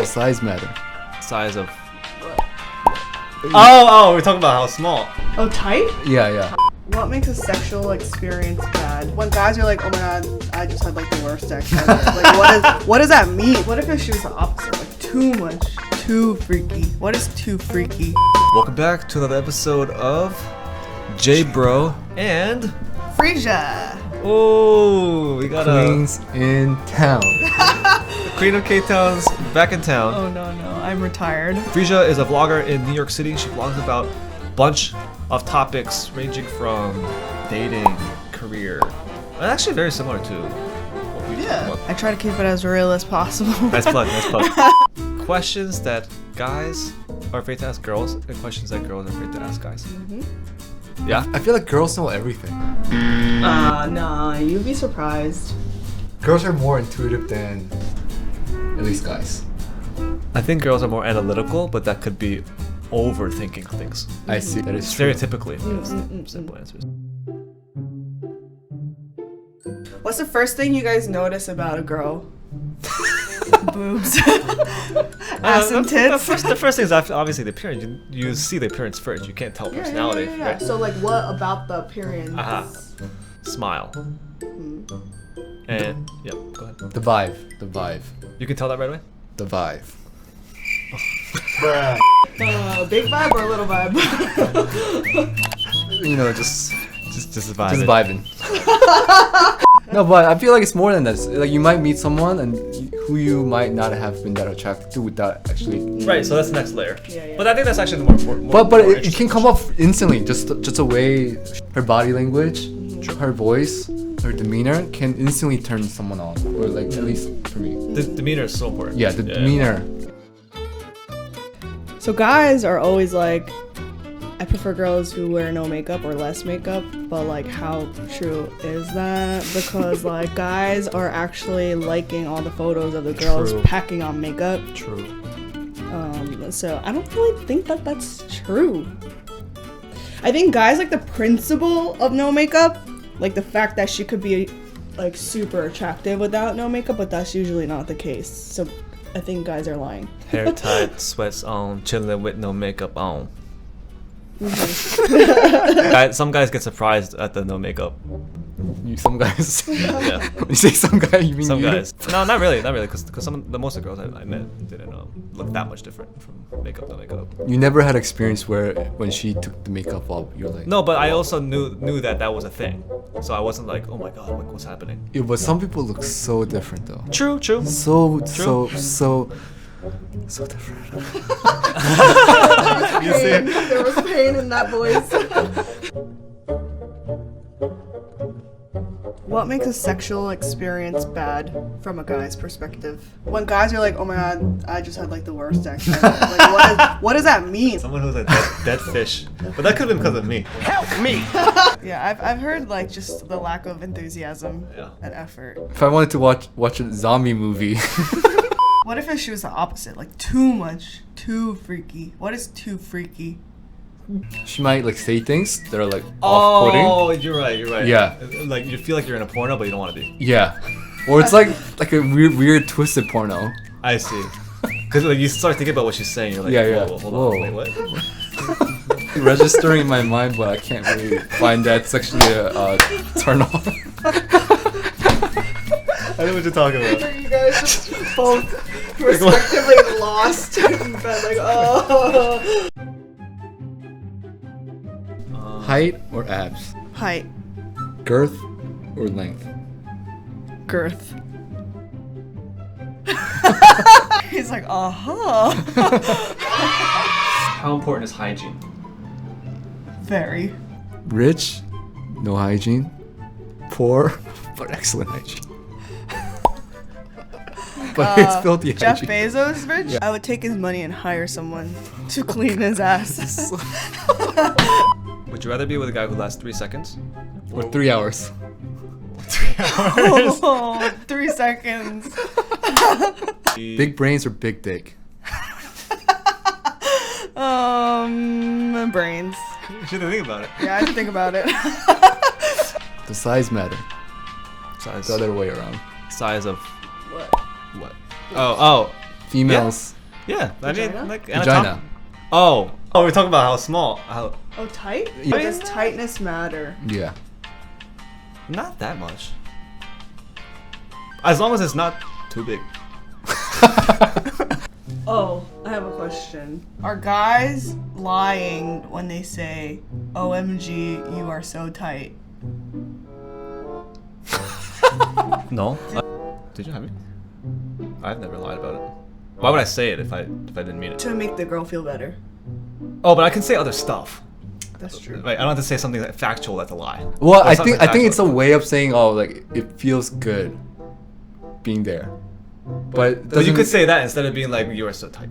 Does size matter? Size of. Oh, we're talking about how small. Oh, tight? Yeah. What makes a sexual experience bad? When guys are like, oh my god, I just had like the worst sex ever. Like, what does that mean? What if it was the opposite? Like, too much, too freaky. What is too freaky? Welcome back to another episode of J Bro and Freesia. oh, we got Queens in town. Queen of K-Town's back in town. Oh no, I'm retired. Freesia is a vlogger in New York City. She vlogs about a bunch of topics ranging from dating, career, and actually very similar to what we talk about. I try to keep it as real as possible. Nice plug. Questions that guys are afraid to ask girls, and questions that girls are afraid to ask guys. Yeah? I feel like girls know everything. Nah, you'd be surprised. Girls are more intuitive than at least guys. I think girls are more analytical, but that could be overthinking things. I see. That is true. Stereotypically. Simple answers. What's the first thing you guys notice about a girl? Boobs. Ass and tits. The first thing is obviously the appearance. You see the appearance first. You can't tell personality, Yeah. right? So like, what about the appearance? Smile. And yeah, go ahead. The vibe. You can tell that right away. The vibe. Big vibe or little vibe? You know, just vibing. No, but I feel like it's more than that. Like you might meet someone and who you might not have been that attracted to without actually. Right. So that's the next layer. Yeah. But I think that's actually the more important. But it can come off instantly. Just the way her body language, her voice, her demeanor can instantly turn someone on, or like at least for me. The demeanor is so important. Yeah, the demeanor. So guys are always like, I prefer girls who wear no makeup or less makeup, but like how true is that? Because like guys are actually liking all the photos of the girls True. packing on makeup. True. So I don't really think that that's true. I think guys like the principle of no makeup, like the fact that she could be like super attractive without no makeup, but that's usually not the case. So I think guys are lying. Hair tied, sweats on, chilling with no makeup on. Some guys get surprised at the no makeup. Some guys. Yeah. When you say some guy, you mean Some you? guys. No, not really, because most of the girls I met didn't look that much different from makeup to makeup. You never had experience where when she took the makeup off, you're like. No, but I also knew that was a thing, so I wasn't like, oh my god, like, what's happening? Yeah, but some people look so different though. True. So different. You see? There was pain in that voice. What makes a sexual experience bad from a guy's perspective? When guys are like, oh my god, I just had like the worst sex ever. Like, what does that mean? Someone who's a dead fish, but that could have been because of me. Help me! Yeah, I've heard like just the lack of enthusiasm and effort. If I wanted to watch a zombie movie. What if she was the opposite? Like too much, too freaky. What is too freaky? She might like say things that are like off-putting. Oh, you're right. Yeah. Like you feel like you're in a porno, but you don't want to be. Yeah. Or it's like a weird twisted porno. I see. Because like you start thinking about what she's saying, you're like, Yeah. Whoa, hold on, wait, what? Registering in my mind, but I can't really find that sexually turn on. I know what you're talking about. You guys just both respectively lost in bed, like, oh. Height or abs? Height, Girth or length? girth. He's like, uh-huh. How important is hygiene? Very. Rich, no hygiene. Poor, but excellent hygiene. But it's filthy Jeff hygiene. Bezos rich? Yeah. I would take his money and hire someone to clean his ass. Would you rather be with a guy who lasts 3 seconds? Or 3 hours. 3 hours? Oh, 3 seconds. Big brains or big dick? Brains. You should think about it. Yeah, I have to think about it. The size matter. Size. The other way around. Size of What? what? Oh. Females Yeah, I mean, Vagina? like Vagina. Oh, we're talking about how small. How Oh, tight? Yeah. Does tightness matter? Yeah. not that much. As long as it's not too big. Oh, I have a question. Are guys lying when they say, OMG, you are so tight? No. Did you have me? I've never lied about it. Why would I say it if I didn't mean it? To make the girl feel better. Oh, but I can say other stuff. That's true. Right, I don't have to say something that factual that's a lie. Well, Or I something think it's a factual. way of saying, oh, like it feels good being there. But But you doesn't- could say that instead of being like, you are so tight.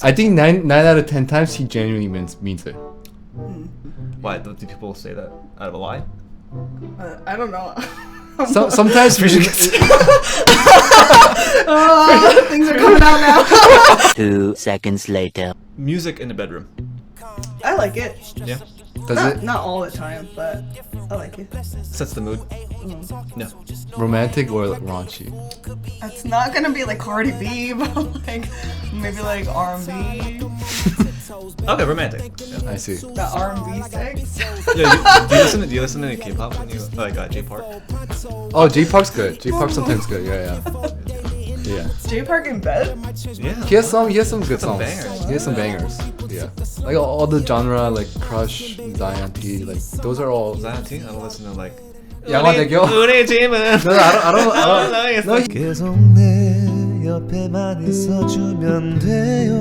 I think nine out of 10 times he genuinely means it. Why? Do people say that out of a lie? I don't know. Sometimes Things are coming out now. 2 seconds later. Music in the bedroom. I like it. Yeah. does it Not all the time, but I like it. Sets the mood. No. romantic or like raunchy? It's not gonna be like Cardi B, but like maybe like R&B. Okay, romantic. Yeah. I see. The R&B sex. Yeah, do you listen to any K-pop when you like J Park? Oh, J Park's good. J Park's sometimes good. Yeah. Yeah. J Park in bed? Yeah. He has some good Some songs. bangers. He has some bangers. Yeah. Like all the genre like Crush, Zion T, like those are all. Zion T? I don't listen to like. 양화대교? 우리 집은. No, I don't. No, 계속 내 옆에만 있어주면 돼요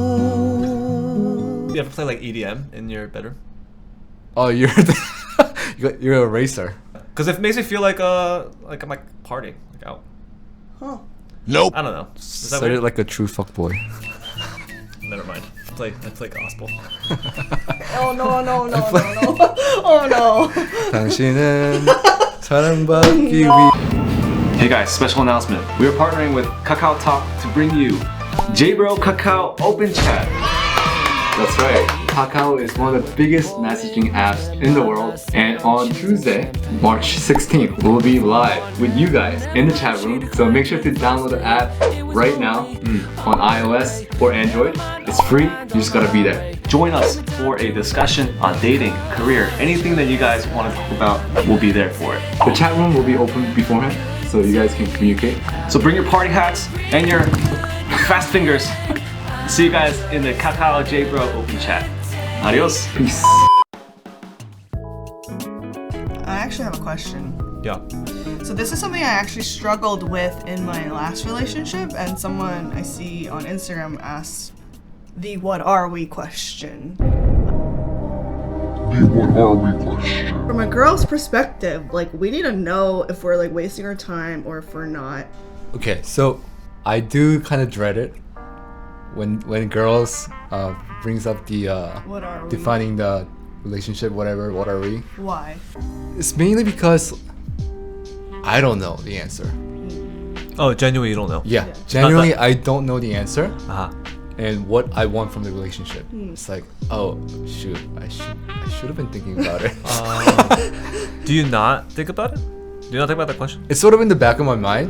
약속해요 You ever play like EDM in your bedroom? oh, you're a racer. Because it makes me feel like I'm like partying, like out. Huh. I don't know. Is that Said weird? it like a true fuckboy. Never mind. I play gospel. Oh no. Oh no. 당신은 사랑받기 위해. Hey guys, special announcement. We are partnering with Kakao Talk to bring you JBro Kakao Open Chat. That's right. Kakao is one of the biggest messaging apps in the world, and on Tuesday, March 16th, we'll be live with you guys in the chat room. So make sure to download the app right now on iOS or Android. It's free, you just gotta be there. Join us for a discussion on dating, career, anything that you guys want to talk about, we'll be there for it. The chat room will be open beforehand, so you guys can communicate. So bring your party hats and your fast fingers. See you guys in the Kakao JBro Open Chat. Adios. Peace. I actually have a question. Yeah. So this is something I actually struggled with in my last relationship, and someone I see on Instagram asked the "What are we?" question. From a girl's perspective, like we need to know if we're like wasting our time or if we're not. Okay, so I do kind of dread it when girls brings up the What are we? defining the relationship, whatever. What are we? Why? It's mainly because I don't know the answer. Oh, genuinely, you don't know. Yeah, Yeah. genuinely, I don't know the answer Uh-huh. and what I want from the relationship. It's like, oh shoot, I should have been thinking about it. Do you not think about it? Do you not think about that question? It's sort of in the back of my mind.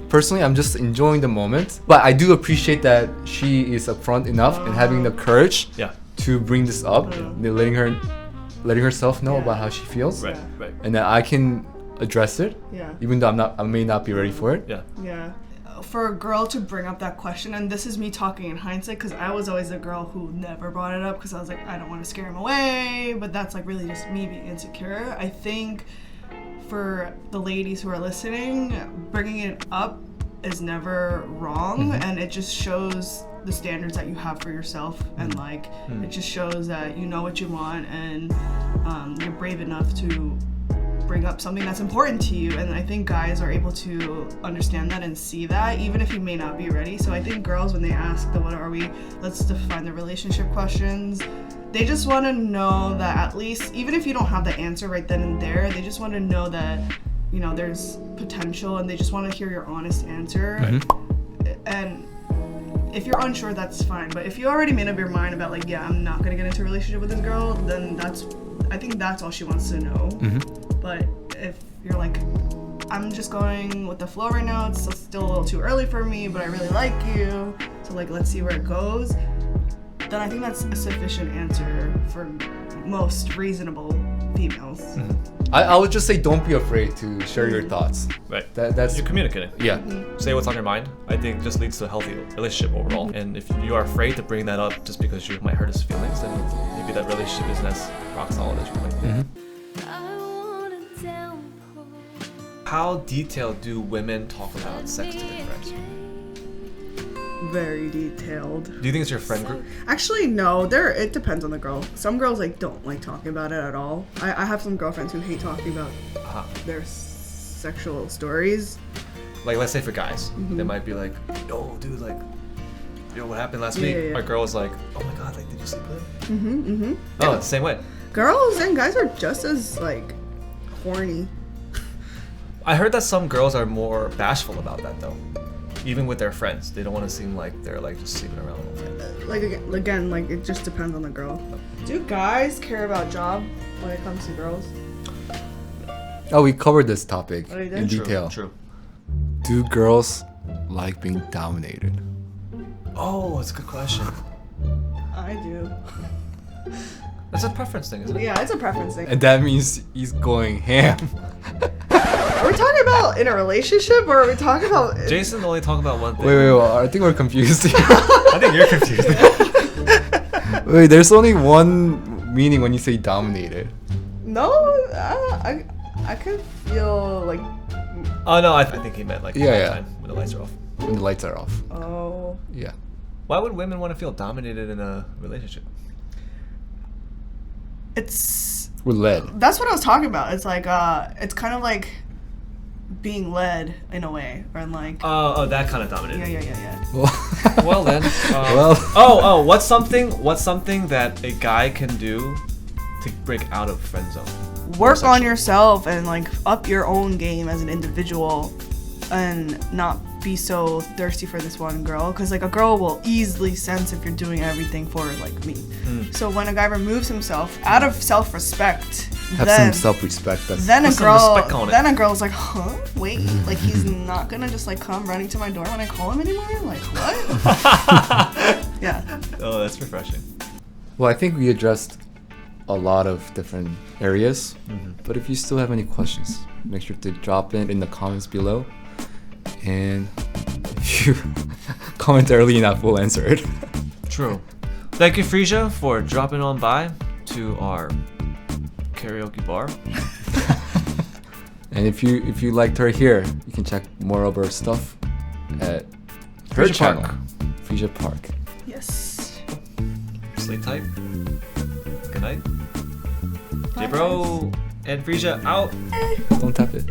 Personally, I'm just enjoying the moment, but I do appreciate that she is upfront enough and having the courage Yeah. to bring this up, letting herself know Yeah. about how she feels, Right. Right. and that I can address it, Yeah. even though I may not be ready for it. Yeah. Yeah. For a girl to bring up that question, and this is me talking in hindsight, because I was always the girl who never brought it up because I was like, I don't want to scare him away, but that's like really just me being insecure. I think for the ladies who are listening, bringing it up is never wrong, and it just shows the standards that you have for yourself, and like it just shows that you know what you want, and you're brave enough to bring up something that's important to you. And I think guys are able to understand that and see that, even if you may not be ready. So I think girls, when they ask the "What are we?" let's define the relationship questions, they just want to know that, at least even if you don't have the answer right then and there, they just want to know that, you know, there's potential, and they just want to hear your honest answer. And if you're unsure, that's fine. But if you already made up your mind about like, yeah, I'm not gonna get into a relationship with this girl, then I think that's all she wants to know. But if you're like, I'm just going with the flow right now. It's still a little too early for me, but I really like you. So like, let's see where it goes. Then I think that's a sufficient answer for most reasonable females. I would just say don't be afraid to share your thoughts. Right. That's You're communicating. yeah. Say what's on your mind. I think just leads to a healthy relationship overall. And if you are afraid to bring that up just because you might hurt his feelings, then maybe that relationship isn't as rock solid as you might think. How detailed do women talk about sex to their friends? Very detailed. Do you think it's your friend group? Actually, no. It depends on the girl. Some girls like don't like talking about it at all. I have some girlfriends who hate talking about their sexual stories. Like, let's say for guys, they might be like, yo, dude, like, yo, what happened last week? yeah. My girl was like, oh my god, like, did you sleep with him? Oh, it's the same way. Girls and guys are just as like horny. I heard that some girls are more bashful about that though. Even with their friends, they don't want to seem like they're like just sleeping around all day. Like again, like it just depends on the girl. Do guys care about job when it comes to girls? Oh, we covered this topic Oh, you did? in True, detail. True. Do girls like being dominated? Oh, that's a good question. I do. That's a preference thing, isn't it? Yeah, it's a preference thing. And that means he's going ham. Are we talking about in a relationship or are we talking about? Jason only talked about one thing. Wait, I think we're confused here. I think you're confused. Wait, there's only one meaning when you say dominated. No, I could feel like. Oh no, I think he meant like Yeah, all the yeah. time when the lights are off. When the lights are off. Oh. Yeah. Why would women want to feel dominated in a relationship? It's. We're led. That's what I was talking about. It's like it's kind of like being led in a way, or like. Oh, that kind of dominated. Yeah. Well then. Well. What's something that a guy can do to break out of friend zone? Work on Sexual. yourself and like up your own game as an individual, and not be so thirsty for this one girl. Because like a girl will easily sense if you're doing everything for like me. So when a guy removes himself out of self-respect, Have then some self-respect. That's then a Put some respect on it. girl's like, huh? Wait, like he's not gonna just like come running to my door when I call him anymore? Like what? Yeah. Oh, that's refreshing. Well, I think we addressed a lot of different areas. But if you still have any questions, make sure to drop in the comments below. And if you comment early enough, we'll answer it. True. Thank you, Frisia, for dropping on by to our karaoke bar. And if you liked her here, you can check more of her stuff at her Frisia channel, Park. Frisia Park. Yes. Sleep tight. Good night. J-Bro and Frisia out. Don't tap it.